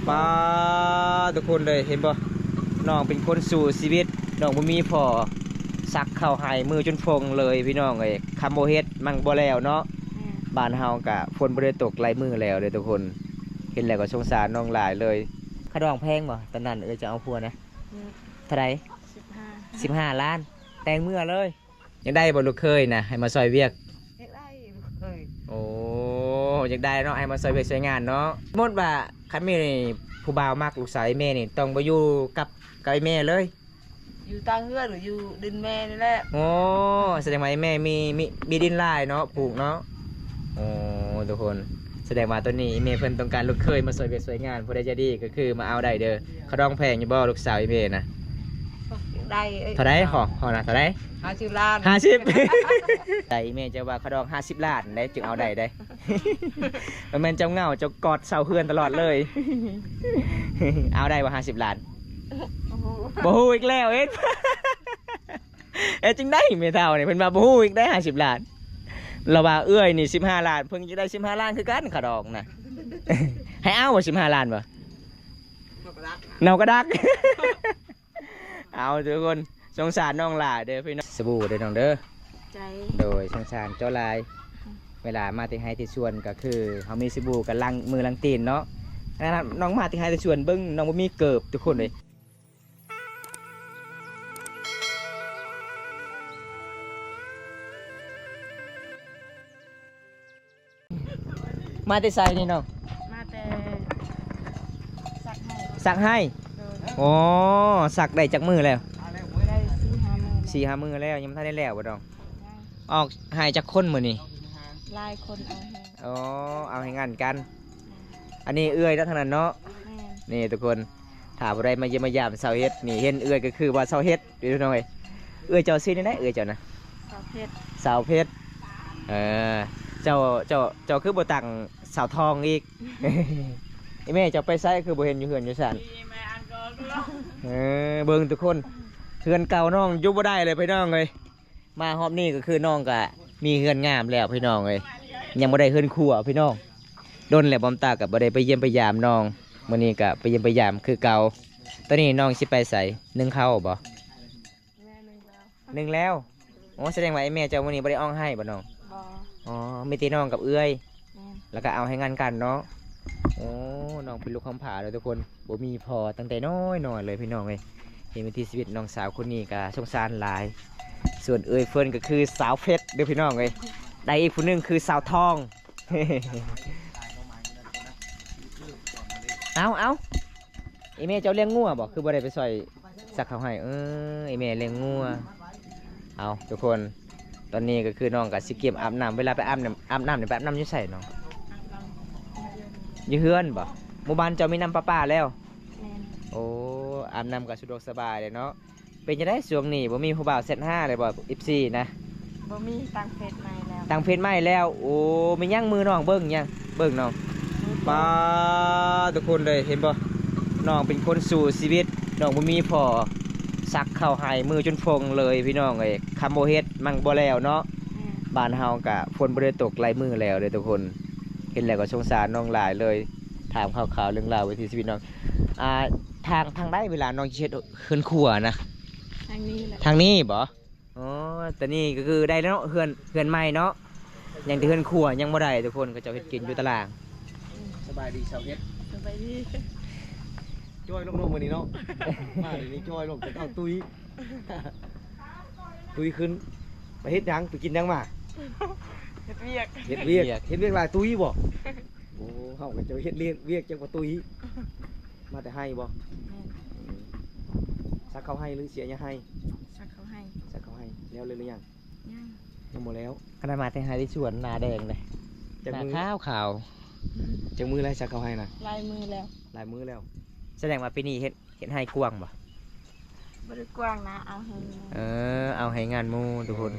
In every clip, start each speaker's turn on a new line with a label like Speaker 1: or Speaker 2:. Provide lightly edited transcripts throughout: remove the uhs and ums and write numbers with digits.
Speaker 1: ป้าทุกคนเลยเห็นบ่น้องเป็นคนสู่ชีวิตน้องบ่มีพอซักเข้าหายมือจนฟงเลยพี่น้องเอ้ยคำโบเฮ็ดมั่งบ่แล้วเนาะบ้านเฮากะฝนบ่ได้ตกหลายมือแล้วเด้อทุกคนเห็นแล้วก็สงสารน้องหลายเลยค่าดองแพงบ่ตอนนั้นจะเอาผัวนะเท่าไหร่15 ล้านแต่งเมื่อเลยยังได้บ่ลูกเคยนะให้มาซอยเวียก
Speaker 2: อยากได้ลูกเคย
Speaker 1: โอ้อยากได้เนาะให้มาซอยเวียกซอยงานเนาะสมมุติว่าคันมีผู้บ่าวมากลูกสาวแม่นี่ต้องไปอยู่กับไอ้แม่เลย
Speaker 2: อยู่ตาเฮือหรืออยู่ดินแม่นี่แหละ
Speaker 1: โอ้แสดงว่าแม่มีดินลายเนาะปลูกเนาะโอ้ทุกคนแสดงว่าตัวนี้แม่เพิ่นต้องการลูกเคยมาสวยเวียกสวยงานผู้ใดจะดีก็คือมาเอาได้เด้อเขาดองแพงอยู่บ่ลูกสาวแม่นะ
Speaker 2: ได้
Speaker 1: เท่าไรขอนะเท่าไร
Speaker 2: 50 ล้าน
Speaker 1: 50ใจแม่จะว่าเขาดอง50 ล้านได้จึงเอาได้ได้มันแม่นเจ้าเงาเจ้ากอดเสาเฮือนตลอดเลยเอาได้ว่า50 ล้านบ่ฮู้อีกแล้วเอ๊ะจึงได้แม่เฒ่านี่เพิ่นว่าบ่ฮู้อีกได้50 ล้านเราว่าเอื้อยนี่15 ล้านเพิ่งจะได้15 ล้านคือกันเขาดองนะให้เอาบ่15 ล้านบ่เนาก็ดักเอาทุกคนสงสารน้องหลาเด้อพี่น้องสบู่เด้อน้องเด้อ
Speaker 2: ใจ
Speaker 1: โดยสงสารเจ้าลายเวลามาที่ไฮที่ชวนก็คือเขามีสบู่กับลังมือลังตีนเนาะน้องมาที่ไฮที่ชวนเบิ้งน้องบ่มีเกิบทุกคนเลยมาแต่ใส่นี่น้อง
Speaker 2: มาแต่
Speaker 1: สักให้อ๋อสักได้จากมือแล้ว
Speaker 2: ได้
Speaker 1: 4-5 มือแล้วยังไม่ทันได้แล้วบ่ดองออกหายจากคนมือนี่
Speaker 2: ลายคนเอาให้
Speaker 1: อ๋อเอาให้งานกันอันนี้เอื้อยแล้วทางนั้นเนาะนี่ทุกคนถามอะไรมาเยี่ยมมายามเสาเฮ็ดนี่เห็นเอื้อยก็คือว่าเสาเฮ็ดดูหน่อยเอื้อยเจ้าซื้อนี่ได้เอื้อยเจ้านะสาวเพชรเจ้าคือบ่ตังสาวทองอีกไอ้แม่เจ้าไปไสคือบ่เห็นอยู่เฮือนอยู่ซั่นเบิ่งทุกคนเฮือนเก่าน้องอยู่บ่ได้เลยพี่น้องเอ้ยมาฮอบนี่ก็คือน้องก็มีเฮือนงามแล้วพี่น้องเอ้ยยังบ่ได้เฮือนครัวพี่น้องดนแล้วบอมตากับบ่ได้ไปเยี่ยมไปยามน้องมื้อนี้ก็ไปเยี่ยมไปยามคือเก่าตอนนี้น้องสิไปไสนึ่งข้าวบ่นึ่งแล้วอ๋อแสดงว่าไอ้แม่เจ้ามื้อนี้บ่ได้อ้องให้บ่น้อง
Speaker 2: บ่
Speaker 1: อ๋อมีแต่น้องกับเอื้อยแล้วก็เอาให้งานกันเนาะโอ้น้องเป็นลูกคำผาเลยทุกคนบ่มีพอตั้งแต่น้อยเลยพี่น้องเอ้ยเห็นวิถีชีวิตน้องสาวคนนี้ก็สงสารหลายส่วนเอ้ยเฟิร์นก็คือสาวเพชรเด้อพี่น้องเอ้ยได้อีกผู้นึงคือสาวทอง เอาไอเมย์เจ้าเลี้ยงงัวบอกคือบ่ได้ไปซอยสักเขาให้ไอเมย์เลี้ยงงัวเอาทุกคนตอนนี้ก็คือน้องกับสิเกมอาบน้ำเวลาไปอาบน้ำเนี่ยไปอาบน้ำยุ่ใส่น้องยืเฮือนบ่หมู่บ้านเจ้ามีน้ำประปาแล้วโอ้อาบน้ำก็สะดวกสบายเลยเนาะเป็นจะได้ช่วงนี้บ่มีผู้บ่าวเซต5เลยบ่14นะ
Speaker 2: บ่มีตังเฟซใหม่แล้ว
Speaker 1: ตังเฟซใหม่แล้วโอ้มีย่างมือน้องเบิ่งย่างเบิ่งน้องป้าทุกคนเลยเห็นบ่น้องเป็นคนสู่ชีวิตน้องบ่มีพอซักเข้าหายมือจนฟงเลยพี่น้องเอ้ยคำโบเฮ็ดมั่งบ่แล้วเนาะบ้านเฮากะฝนบ่ได้ตกหลายมือแล้วเด้อทุกคนเห็นแล้วก็สงสารน้องหลายเลยถามข่าวๆเรื่องราววิถีชีวิตน้องทางได้เวลาน้องเช็ดขึ้นครัวนะ
Speaker 2: ทางนี้แหละ
Speaker 1: ทางนี้บ่อ๋อแต่นี่ก็คือได้แล้วเฮือนใหม่เนาะยังที่เฮือนครัวยังบ่ได้ทุกคนก็จะเฮ็ดกินอยู่ตารางสบายดีชาวเฮ็ด
Speaker 2: สบายดี
Speaker 3: จ้อยลงมื้อนี้เนาะมาเดี๋ยวนี้จ้อยลงจะเอาตุ้ยขึ้นไปเฮ็ดหยังไปกินหยังมา
Speaker 2: เฮ็ดเวียก
Speaker 3: หลายตุ้ยบ่โอ้เฮาก็จะเฮ็ดเวียกจังว่าตุ้ยมาแต่ให้บ่ซักเขาให้หรือเสียยังให้
Speaker 2: ซักเขาให้
Speaker 3: แล้วเลยหรือยังหมดแล้ว
Speaker 1: ขนาดมาแต่หาที่สวนนาแดงเลยจากมือขาว
Speaker 3: จากมืออะไรซักเขาให้น่ะ
Speaker 2: ลายมือ
Speaker 3: แล้ว
Speaker 1: แสดงว่าปีนี้เฮ็ดให้กว้างบ่
Speaker 2: บ่ได้กว้างนะเอาให้
Speaker 1: เอาให้งานหมู่ทุกคน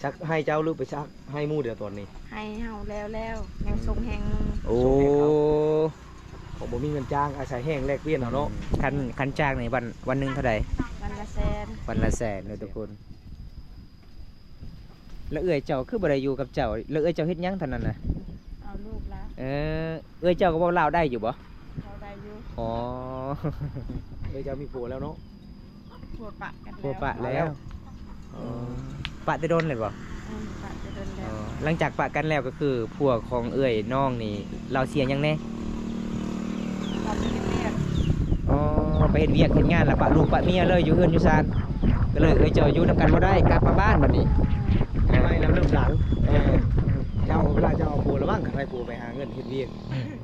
Speaker 3: ซักให้เจ้าหรือไปซักให้หมู่เดี๋ยวตอนนี้
Speaker 2: ให้เฮาแล้วยังทรงแหง
Speaker 1: โอ้
Speaker 3: ผมบ่มีเงินจ้างอาศัยแห้งแลกเปลี่ยนเอาเนาะ
Speaker 1: คันจ้างในวันนึงเท่าใด
Speaker 2: วันละแสน
Speaker 1: เลยทุกคนแล้วเอื้อยเจ้าคือบ่ได้อยู่กับเจ้าแล้วเอื้อยเจ้าเฮ็ดหยังเท่านั้นน่ะ
Speaker 2: เอาลูกละ
Speaker 1: เอ้ยเจ้าก็เว้าลาวได้อยู่บ่
Speaker 2: เราได้อยู่
Speaker 1: อ๋อ
Speaker 3: เลยจะมีผัวแล้วเนาะ
Speaker 2: ปวดปะกัน
Speaker 1: พัวปะ
Speaker 3: แล้
Speaker 1: แล้ว
Speaker 3: ว
Speaker 1: อ๋อปะจะโดนเลยบ่
Speaker 2: ปะจะเดินแล้ว
Speaker 1: หลังจากปะกันแล้วก็คือพวกของเอ้ยน้องนี่เราเสียหยังแน่
Speaker 2: เราไปเรียก
Speaker 1: อ๋อไปเฮ็ดเวียกเฮ็ดงานแล้วปะลูกปะเมียเลยอยู่เฮือนอยู่ซานก็เลยเอ้ยเจ้าอยู่นํกันบ่ได้กลับมาบ้านบัดนี้
Speaker 3: ไม่แล้วเริ่มหลังเจ้าเวลาเจ้าเอาผัวแล้วบ้างใครผัวไปหาเงินเฮ็ดเวียก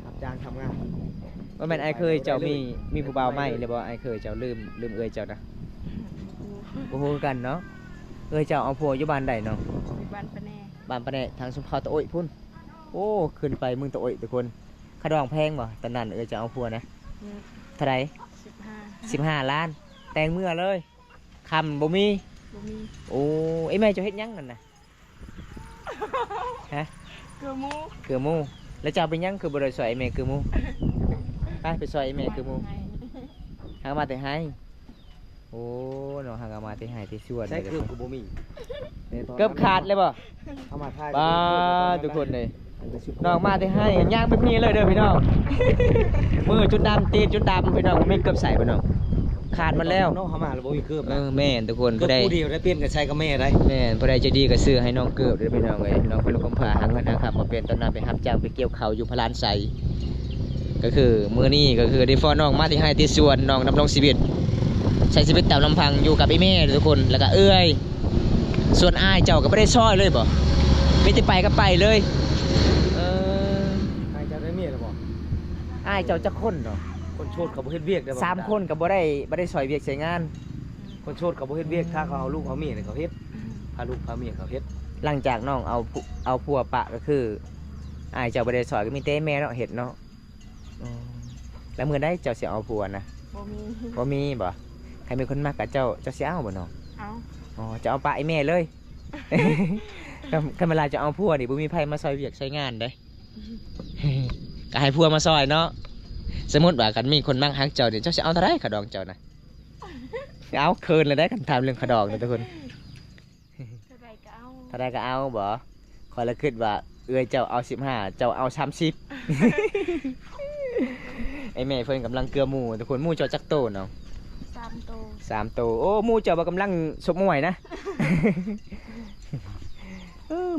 Speaker 3: รับจ้างทำงาน
Speaker 1: ว่าแม่นไอ้เคยเจ้ามีผู้บ่าวใหม่เลยบ่ไอ้เคยเจ้าลืมเอ้ยเจ้านะบ่ฮู้กันเนาะเอ้ยเจ้าเอาผัวอยู่บ้านใดเนาะ
Speaker 2: บ้านปะแน่
Speaker 1: บ้านปะแหน่ทางสุมพรตะโอยพุ่นโอ้ขึ้นไปเมืองตะโอยทุกคนค่าดองแพงบ่ตอนนั้นเอ้ยเจ้าเอาผัวนะเท่าไหร่
Speaker 2: 15
Speaker 1: 15 ล้าน แต่งเมื่อเลยคำบ่มี
Speaker 2: บ่มี
Speaker 1: โอ้ไอ้แม่เจ้าเฮ็ดหยังนั่นน่ะ ฮะ
Speaker 2: เกลือหมู
Speaker 1: เกือหมูแล้วเจ้าเป็นหยังคือบ่ได้ซอยไอ้แม่เกือหมูไปซอยไอ้แม่เกือหมูหามาแต่ให้โอ้น้องหามาแต่ให้ที่สวน
Speaker 3: ใช้เครื่องกูบ่มี
Speaker 1: เกือบขาดเลยบ่
Speaker 3: เอามาถ่าย
Speaker 1: บ้าทุกคนเลยน้องมาแต่ให้ย่างแบบนี้เลยเด้อพี่น้อง มือจุดดำตีนจุดดำพี่น้องไม่เกือบใส่พี่น้องขาดมันแล้ว
Speaker 3: น้องเขามาแล้วบ่มีเครื่อง
Speaker 1: แม่นทุกคน
Speaker 3: เกือ
Speaker 1: ผู้
Speaker 3: บ
Speaker 1: ใด
Speaker 3: ผู้เดียวได้เปลี่ยนกับใช้กับแม่ได้
Speaker 1: แม่นผู้ใดใจะดีก็ซื้อให้น้องเกือบเด้อพี่น้องเอ้ยน้องเป็นลูกกำพร้าหาเงินนะครับมาเป็นตอนนั้นไปรับจ้างไปเกี่ยวข้าวอยู่พลานไสก็คือมื้อนี้ก็คือได้ฟ้อนน้องมาที่ให้ที่สวนน้องดำรงชีวิตใช้ชีวิตตามลำพังอยู่กับไอ้แม่ทุกคนแล้วก็เอ้ยส่วนอ้ายเจ้าก็บ่ได้ช่อยเลยบ่มีแต่ไปก็ไปเลยเออ
Speaker 3: ใครจะได้เมียหรือบ่
Speaker 1: อ้ายเจ้าจักคนเนาะ
Speaker 3: คนโชดเขาบ่เฮ็ดเวียกได้บ่
Speaker 1: 3 คนก็บ่ได้ช่วยเวียกใช้งาน
Speaker 3: คนโชดเขาบ่เฮ็ดเวียกถ้าเขาเอาลูกเอาเมียเนี่ยเขาเฮ็ดพาลูกพาเมียเขาเฮ็ด
Speaker 1: หลังจากน้องเอาผัวปะก็คืออ้ายเจ้าบ่ได้ช่วยก็มีแต่แม่เนาะเฮ็ดเนาะอืมแล้วมื้อใดเจ้าสิเอาผัวนะ
Speaker 2: บ่มี
Speaker 1: บ่มีบ่ใครมีคนมักกับเจ้าสิเอาบ่น้อง
Speaker 2: เอา
Speaker 1: อ๋อจะเอาปะไอ้แม่เลย คันเวลาจะเอาผัวนี่บ่มีไผมาซอยเวียกใช้งานเด้ ก็ให้ผัวมาซอยเนาะสมมุติว่าคันมีคนมักฮักเจ้านี่เจ้าสิเอาเท่าใดขาดองเจ้านะเอาคืนเลยได้คันถามเรื่องขาดองเด้อทุกคน
Speaker 2: เท่าไรก็เอา
Speaker 1: เท่าใดก็เอาบ่ขอยละคิดว่าเอ้ยเจ้าเอา15เจ้าเอา30 ไอ้แม่เพิ่นกำลังเกลือหมูทุกคนหมูเจ้าจักโตเนาะ
Speaker 2: 3 โต
Speaker 1: 3 โตโอ้หมูเจ้าบ่กำลังสบมวยนะ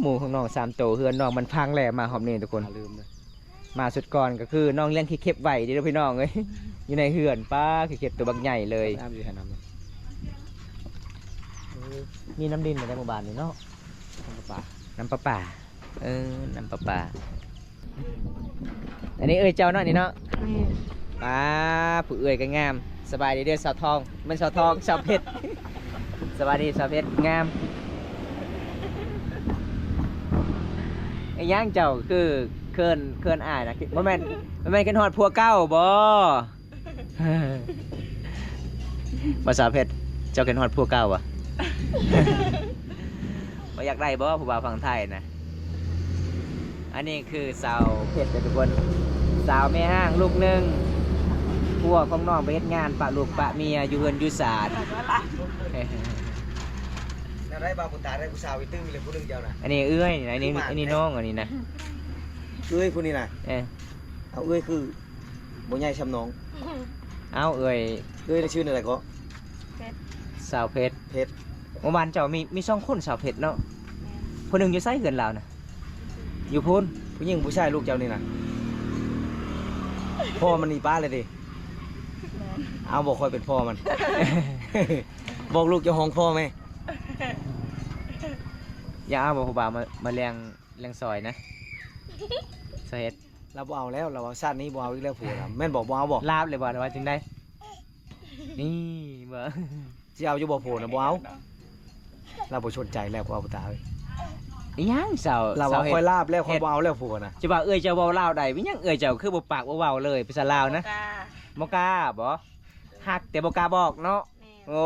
Speaker 1: หมูของน้อง3 โตเฮือนน้องมันพังแล้วมาหอมนี่ทุกคน
Speaker 3: ลืมเลย
Speaker 1: มาสุดก่อนก็คือน้องเลี้ยงขี้เข็บไว้เด้อพี่น้องเอ้ย อยู่ในเฮือนป้าขี้เข็บตัวบักใหญ่เลย
Speaker 3: น้ำอยู่แค่น้ำเลย
Speaker 1: มีน้ำดินในหมู่บ้านนี่เนาะ
Speaker 3: ป่า
Speaker 1: น้ำประปาน้ำประปาอันนี้เอ้ยเจ้าเนาะนี่เนาะ
Speaker 2: แม่
Speaker 1: ป้าผู้เอ้ยก็งามสบายดีเด้อสาวทองมันสาวทองสาวเพชร สบายดีสาวเพชรงามไอ้ย่างเจ้าคือเคินอายนะบ่แม่นกันฮอดผัวเก่าบ่ บ่สาวเพชรเจ้ากันฮอดผัวเก่าบ่ บ่อยากได้บ่ผู้บ่าวฝั่งไทยนะอันนี้คือสาวเพชรเด้อทุกคนสาวแม่ห้างลูกหนึงพวกของน้องไปเฮ็ดงานปะลูกปะเมียอยู่เฮือนอยู่ศาล
Speaker 2: แล้วก็ละ
Speaker 3: แล้วได้บ่าวบุญตาได้ผู้สาวอีกตึ้งเลยผู้หนึงเจ้าน่ะ
Speaker 1: อันนี้เอื้อยนี่นะอันนี้น้องอันนี้นะ
Speaker 3: เอ้ยผู้นี้น่ะ
Speaker 1: เอ้ย
Speaker 3: เอาเอ้ยคือบ่ใหญ่ชำน้อง
Speaker 1: เอาเอ้ย
Speaker 3: เอ้ยชื่ออะไรก็
Speaker 1: สาวเพชร
Speaker 3: เพชร
Speaker 1: เมื่อวานเจ้ามี2คนสาวเพชรเนาะ
Speaker 2: แม่
Speaker 1: คนหนึงอยู่ไสเฮือนเรานะอยู่พูน
Speaker 3: ผู้หญิงผู้ชายลูกเจ้านี่น่ะพ่อมันนี่ป้าเลยดิ
Speaker 2: แม่
Speaker 3: เอาบอกคอยเป็นพ่อมัน บอกลูกเจ้าของพ่อไหม
Speaker 1: อย่าเอาบ่ผู้บ่าวมาเลี้ยงซอยนะสาเหตุ
Speaker 3: เราบ่เอาแล้วเราเอาชาตินี้บ่เอาอีกแล้วผัวเราแม่นบอกบ่เอาบอก
Speaker 1: ลาบเลยบ่ว่าจึงได้นี่บ่
Speaker 3: ที่เอาอยู่บ่ผัวนะบ่เอาเราบ่ชนใจแล้วพ่อบุตาเอ้ย
Speaker 1: อีหยังสาว
Speaker 3: เรา
Speaker 1: สา
Speaker 3: เอา
Speaker 1: วเฮ็ด
Speaker 3: ค่อยลาบแล้วค่อยบ่เอาแล้วผัวนะ
Speaker 1: จะว่าเอ้ยเจ้าเว้าลาวได้วิหยังเอ้ยเจ้าคือบ่ปากบ่เว้าเลยภาษาลาวนะ
Speaker 2: กา
Speaker 1: บ่กล้าบ่ฮักแต่บ่กล้าบอกเนาะ
Speaker 2: แม่
Speaker 1: โอ้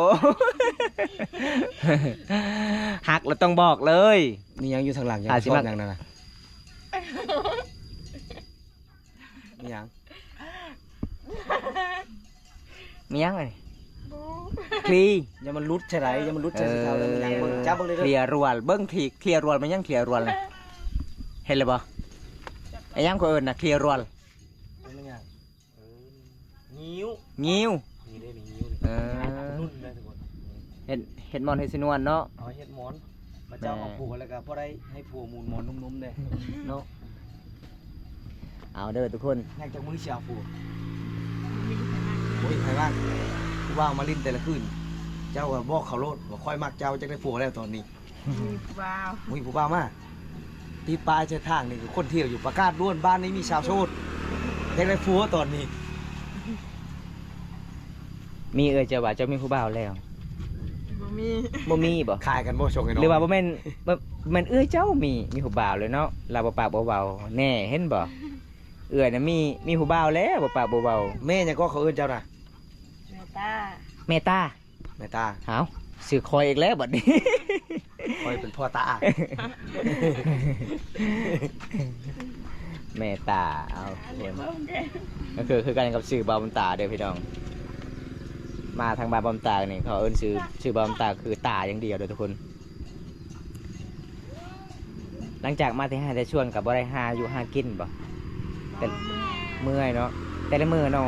Speaker 1: ฮักแล้วต้องบอกเลย
Speaker 3: นี่ยังอยู่ทางหลังยัง
Speaker 1: อาจสิ
Speaker 3: ชอบ
Speaker 1: มัก
Speaker 3: อย่างนั้นน่ะนี่ยัง
Speaker 1: มีหยังไง
Speaker 2: บู
Speaker 1: คลี
Speaker 3: อย่ามันรุดใช่ไหมอย่ามันรุดใช่สิเขาแล้วมันยังเบิ่งจับเบิ่งเลย
Speaker 1: เคลี
Speaker 3: เด้อย
Speaker 1: ร์รวลเบิ่งทีเคลียร์รวลมันยังเคลียร์รวลเลยเห็นเลยบ่
Speaker 2: จับไป
Speaker 1: ไอ้ยังก็เอิ้นน่ะเคลียร์รวล
Speaker 3: เป็นยังไงงิ้ว
Speaker 1: งิ้ว
Speaker 3: นี่ได้นี่งิ้วนี่
Speaker 1: เออ
Speaker 3: นุ่นเลยทุกคน
Speaker 1: เฮ็ดมอนเฮ็ดสินวนเนาะ
Speaker 3: เอาเฮ็ดหมอนมาเจ้าเอาผัวแล้วก็พอได้ให้ผัวมูลหมอนนุ่มๆเด้เนาะ
Speaker 1: เอาเด้อทุกคน
Speaker 3: แยกจากมือเชียวผัวโอ้ยใครบ้างผู้ว่าวมาลิ้นแต่ละคืนเจ้าก็บอกเขาโลดว่าค่อยมักเจ้าจะได้ผัวแล้วตอนนี้
Speaker 2: ว้าว
Speaker 3: มุ้ยผู้บ่าวมาตีปลายเส้นทางนี่คือคนเที่ยวอยู่ประกาศด้วนบ้านนี้มีชาวโสดอยากได้ผัวตอนนี้
Speaker 1: มีจะว่าเจ้ามีผู้บ่าวแล้ว
Speaker 2: บ่มี
Speaker 1: บ่มีบ่
Speaker 3: ขายกันบ่ชงไอ้น้อง
Speaker 1: หรือว่าบ่แม่นเอ้ยเจ้ามีผู้บ่าวเลยเนาะลาบ่ปากบ่เว้าแน่เห็นบ่เอ้ยน่ะมีผู้บ่าวแล้วบ่ปากบ่เว้า
Speaker 3: แม่ยังก็เขาเอิ้นเจ้าน่ะ
Speaker 2: แม่ตา
Speaker 1: แม่ตา
Speaker 3: แม่ตา
Speaker 1: หาวซื้อคอยอีกแล้วบัดนี้
Speaker 3: คอยเป็นพ่อตา
Speaker 1: แม่ตาเอา
Speaker 2: เดี๋ยวเบิ่งเด้
Speaker 1: ก็คือกันกับชื่อบาวบำตาเด้อพี่น้อง มาทางบาวบำตานี่เขาเอิ้นชื่อบาวบำตาคือตาอย่างเดียวเด้อทุกคน หลังจากมาที่ห้าได้ชวนกับบ่ได้หาอยู่หากินบ่แต่เมื่อยเนาะแต่ละมื้อน้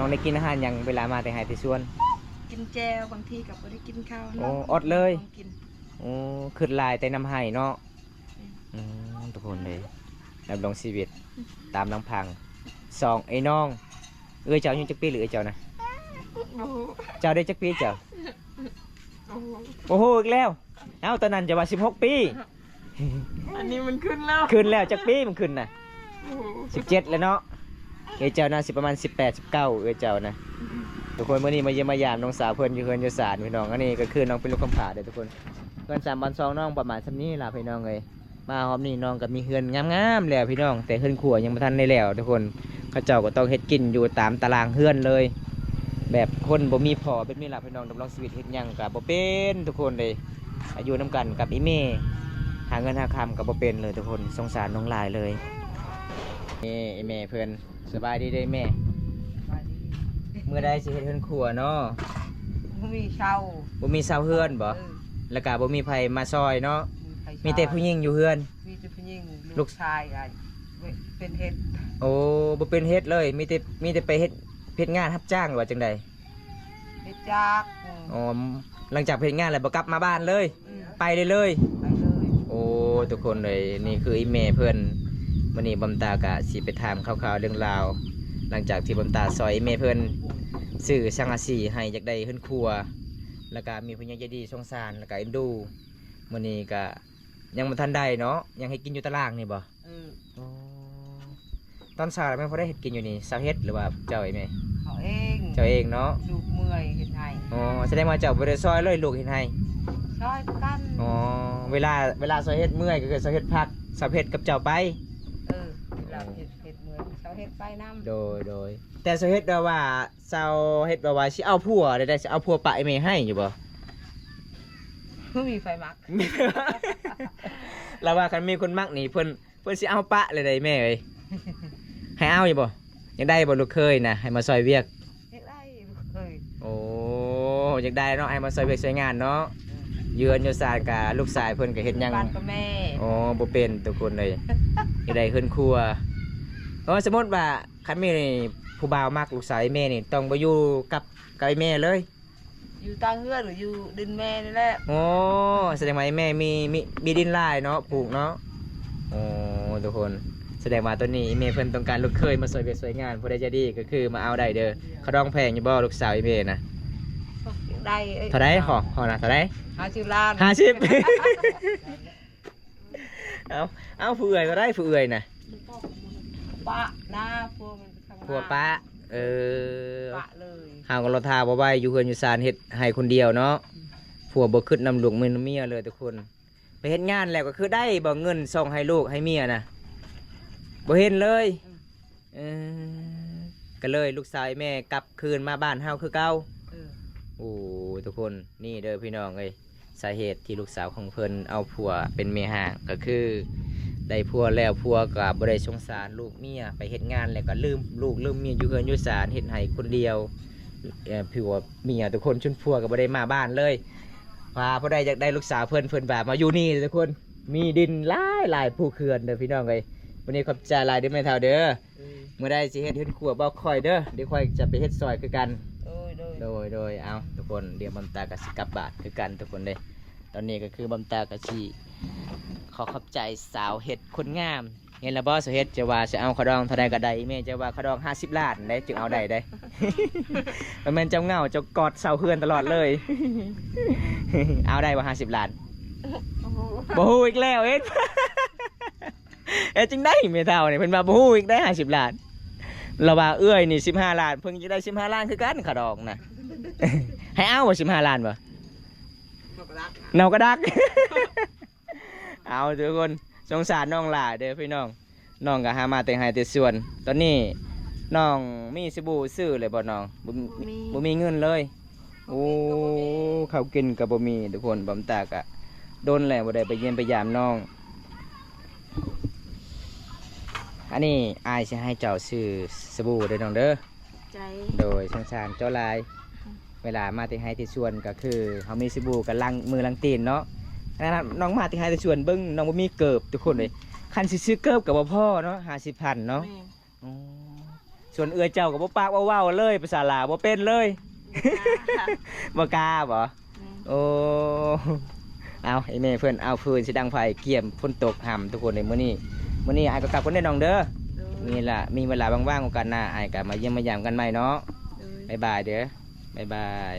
Speaker 1: องได้กินอาหารหยังเวลามาแต่ห้าที่ชวน
Speaker 2: กินแจวบางทีก็บ่ได้กินข้าว
Speaker 1: โอ้อดเลย
Speaker 2: ของกิน
Speaker 1: โอ้ขึ้นลายแต่น้ำให้เนาะทุกคนเลยดำรงชีวิตตามลำพังสองไอ้น้องเจ้าอายุจักปีหรือเจ้านะ
Speaker 2: โอ้โห
Speaker 1: เจ้าได้จักปีเจ้า
Speaker 2: โอ้โห
Speaker 1: โอ้โหอีกแล้วเอ้าตอนนั้นจะว่า16 ปี
Speaker 2: อันนี้มันขึ้นแล้ว
Speaker 1: ขึ้นแล้วจักปีมันขึ้นน่ะ
Speaker 2: โอ้โห
Speaker 1: 17แล้วเนาะเจ้าน่าสิประมาณ18 19เจ้านะทุกคนเมื่อนี้มาเยี่ยมมายามน้องสาวเพิ่นอยู่เฮือนอยู่ศาลพี่น้องอันนี้ก็คือน้องเป็นลูกกำพร้าเด้อทุกคนเพิ่น3 วัน 2น้องประมาณซำนี้ล่ะพี่น้องเอ้ยมาหอมนี่น้องก็มีเฮือนงามๆแล้วพี่น้องแต่เฮือนครัวยังบ่ทันได้แล้วทุกคนเขาเจ้าก็ต้องเฮ็ดกินอยู่ตามตารางเฮือนเลย แบบคนบ่มีพ่อเป็นมีล่ะพี่น้องดำรงชีวิตเฮ็ดหยังก็บ่เป็นทุกคนเลยอายุนํกันกับอีเมหาเงินหาคำก็บ่เป็นเลยทุกคนสงสารน้องหลายเลยนี่ไอ้แม่เพิ่นสบายดีเด้อแม่เมื่อใดสิเฮ็ดเฮือนครัวเนาะ
Speaker 4: บ่มีเช่า
Speaker 1: บ่มีเสาเฮือนบ่แล้วก็บ่มีไผมาซอยเนาะ
Speaker 4: ใคร
Speaker 1: มีแต่ผู้หญิงอยู่เฮือน
Speaker 4: มีแต่ผู้หญิง
Speaker 1: ลู
Speaker 4: ลู
Speaker 1: ก
Speaker 4: กชายกันเป็นเฮ็ด
Speaker 1: โอ้บ่เป็นเฮ็ดเลยมีแต่ไปเฮ็ดงานรับจ้างหรือว่าจังใด
Speaker 4: เฮ็ดจาก
Speaker 1: อ๋อหลังจากเฮ็ดงานแล้วบ่กลับมาบ้านเลย ไปเลยเลย
Speaker 4: ไปเลย
Speaker 1: โอ้ทุกคนเลยนี่คืออีเมเพื่อนวันนี้บำตากะสิไปถามข่าวๆเรื่องราว หลังจากที่บำตาซอยอีเมเพื่อนสื่อสังอาสีให้จากได้ขึ้นครัว แล้วก็มีผู้ใหญ่ใจดีสงสารแล้วก็เอ็นดูวันนี้ก็ยังบ่ทันได้เนาะยังให้กินอยู่ตารางนี่บ่
Speaker 4: เออ
Speaker 1: อ๋อตอนเช้าแม่พอได้เฮ็ดกินอยู่นี่สาวเฮ็ดหรือว่าเจ้าไอ้แม่
Speaker 4: เขาเอง
Speaker 1: เจ้าเองเนาะ
Speaker 4: ลูกเมื่อยเฮ็ดให้
Speaker 1: อ๋อแสดงว่าเจ้าบ่ได้ซอยเลยลูกเฮ็ดให้
Speaker 4: ช่วยกัน
Speaker 1: อ๋อเวลาซอยเฮ็ดเมื่อยก็คือซอยเฮ็ดพักซอยเฮ็ดกับเจ้าไป
Speaker 4: เออเราเฮ็ดเมื่อยเขาเฮ็ดไปนำ
Speaker 1: โดยแต่ซอยเฮ็ดว่าเซาเฮ็ดว่าสิเอาผัวได้สิเอาผัวปะไอ้แม่ให้อยู่บ่
Speaker 4: บ่มีไฟมัก
Speaker 1: แล้วว่าคันมีคนมักนี่เพิ่นสิเอาปะเลยได้แม่เอ้ยให้เอาอยู่บ่ยังได้บ่ลูกเคยนะให้มาซอยเวียก
Speaker 4: เฮ็ดได้ลูกเอ้ย
Speaker 1: โอ้อยากได้เนาะให้มาซอยเวียกซอยงานเนาะเยือนอยู่ศาลกะลูกชายเพิ่นก็เฮ็ดหยัง
Speaker 4: บ้านกับแม่
Speaker 1: อ๋อบ่เป็นทุกคนเลยอยากได้ขึ้นครัวสมมุติว่าคันมีผู้บ่าวมักลูกสาวไอ้แม่นี่ต้องบ่อยู่กับไอ้แม่เลย
Speaker 4: อยู่ตั้งเฮือนหรืออยู่ดินแม่นี่แหละ
Speaker 1: โอ้แสดงว่าไอ้แม่มีดินลายเนาะปลูกเนาะโอ้ทุกคนแสดงว่าตัวนี้ไอ้แม่เพิ่นต้องการลูกเคยมาสวยเวียกสวยงานผู้ใดจะดีก็คือมาเอาได้เด้อเขาดองแพงอยู่บ่ลูกสาวไอ้แม่นะ
Speaker 4: ได้
Speaker 1: เท่าไรขอนะเท่าไร
Speaker 4: 50 ล้าน
Speaker 1: 50 เอาผู้เอื่อยก็ได้ผู้เอื่อยนะ
Speaker 4: ปะหน้าพวกมันทำงาน
Speaker 1: ผัวป้าเออ
Speaker 4: ปะเลย
Speaker 1: หาก็เราทาบ่ไว้อยู่เฮือนอยู่ศาลเฮ็ดให้คนเดียวเนาะผัวบ่ขึ้นนำลูกมือเมียเลยทุกคนไปเฮ็ดงานแล้วก็คือได้บ่เงินส่งให้ลูกให้เมียนะบ่เห็นเลยเออก็เลยลูกสาวแม่กลับคืนมาบ้านเฮาคือเก่า
Speaker 4: เออ
Speaker 1: โอ้ทุกคนนี่เด้อพี่น้องเอ้ยสาเหตุที่ลูกสาวของเพิ่นเอาผัวเป็นเมียห่างก็คือได้ผัวแล้วผัวก็บ่ได้สงสารลูกเมียไปเฮ็ดงานแล้วก็ลืมลูกลืมเมียอยู่เฮือนอยู่ศาลเฮ็ดให้คนเดียวผัวเมียทุกคนชุนผัวก็บ่ได้มาบ้านเลยว่าพอได้อยากได้ลูกสาวเพิ่นบ่ามาอยู่นี่ทุกคนมีดินหลายผู้เขื่อนเด้อพี่น้องเอ้ย วันนี้ขอบใจหลายเด้อแม่เฒ่าเด้อเมื่อได้สิเฮ็ดเฮือนครัวบ่ค่อยเด้อเดี๋ยวค่อยจะไปเฮ็ดซอยคือกัน โดยเอาทุกคนเดี๋ยวบำตากับสิกลับบาทคือกันทุกคนเลยตอนนี้ก็คือบำตากับชีขอขอบใจสาวเฮ็ดคนงามเห็นแล้วบ่สาวเฮ็ดจะว่าจะเอาขาวดองเท่าใดก็ได้แม่จะว่าขาวดอง50 ล้านได้จึงเอาได้ได้ มันแม่นเจ้าเหงาเจ้ากอดเสาเฮือนตลอดเลย เอาได้บ่50 ล้าน
Speaker 2: โอ้โห
Speaker 1: บ่ฮู้อีกแล้วเฮ็ด เฮ็ดจึงได้แม่เฒ่านี่เพิ่นว่าบ่ฮู้อีกได้50 ล้านเราว่าเอื้อยนี่15 ล้านเพิ่งจะได้15 ล้านคือกันขาวดองนะ ให้เอาบ่15 ล้านบ่
Speaker 2: บอกรัก
Speaker 1: เนาก็ดัก เอาทุกคนสงสารน้องหล่าเด้อพี่น้องน้องก็หามาแต่งให้แต่ส่วน ตอนนี้น้องมีสบู่ซื้อเลยบ่น้องบ่มีเงินเลยโอ้ข้าวกินก็บ่มีทุกคนบำตากะโดนแล้วบ่ได้ไปเยี่ยมไปยามน้องอันนี้อายสิให้เจ้าซื้อสบู่เด้อน้องเด้อ
Speaker 2: ใจ
Speaker 1: โดยสงสารเจ้าลาย เวลามาที่ให้ที่สวนก็คือเขามีสบู่กับลังมือลังตีนเนาะนะครับน้องมาที่ให้ที่สวนเบิ้งน้องบ่มีเกิบทุกคนเลยคันสิซื้อเกิบกับบ่พ่อเนาะ50,000เนาะ
Speaker 2: แม่
Speaker 1: อ๋อส่วนเอื้อเจ้ากับบ่ปากบ่เว้าเลยภาษาลาวบ่เป็นเลย บ่กล้าบ่โอ้เอาไอ้แม่เพิ่นเอาฟืนสิดังไฟเกี่ยมฝนตกห่ำทุกคนในมื้อนี้อ้ายก็กลับคนได้น้องเด้อนี่ล่ะมีเวลาว่างๆกันหน้าอ้ายก็มาเยี่ยมมายามกันใหม่เนาะบ๊ายบายเด้อบ๊ายบาย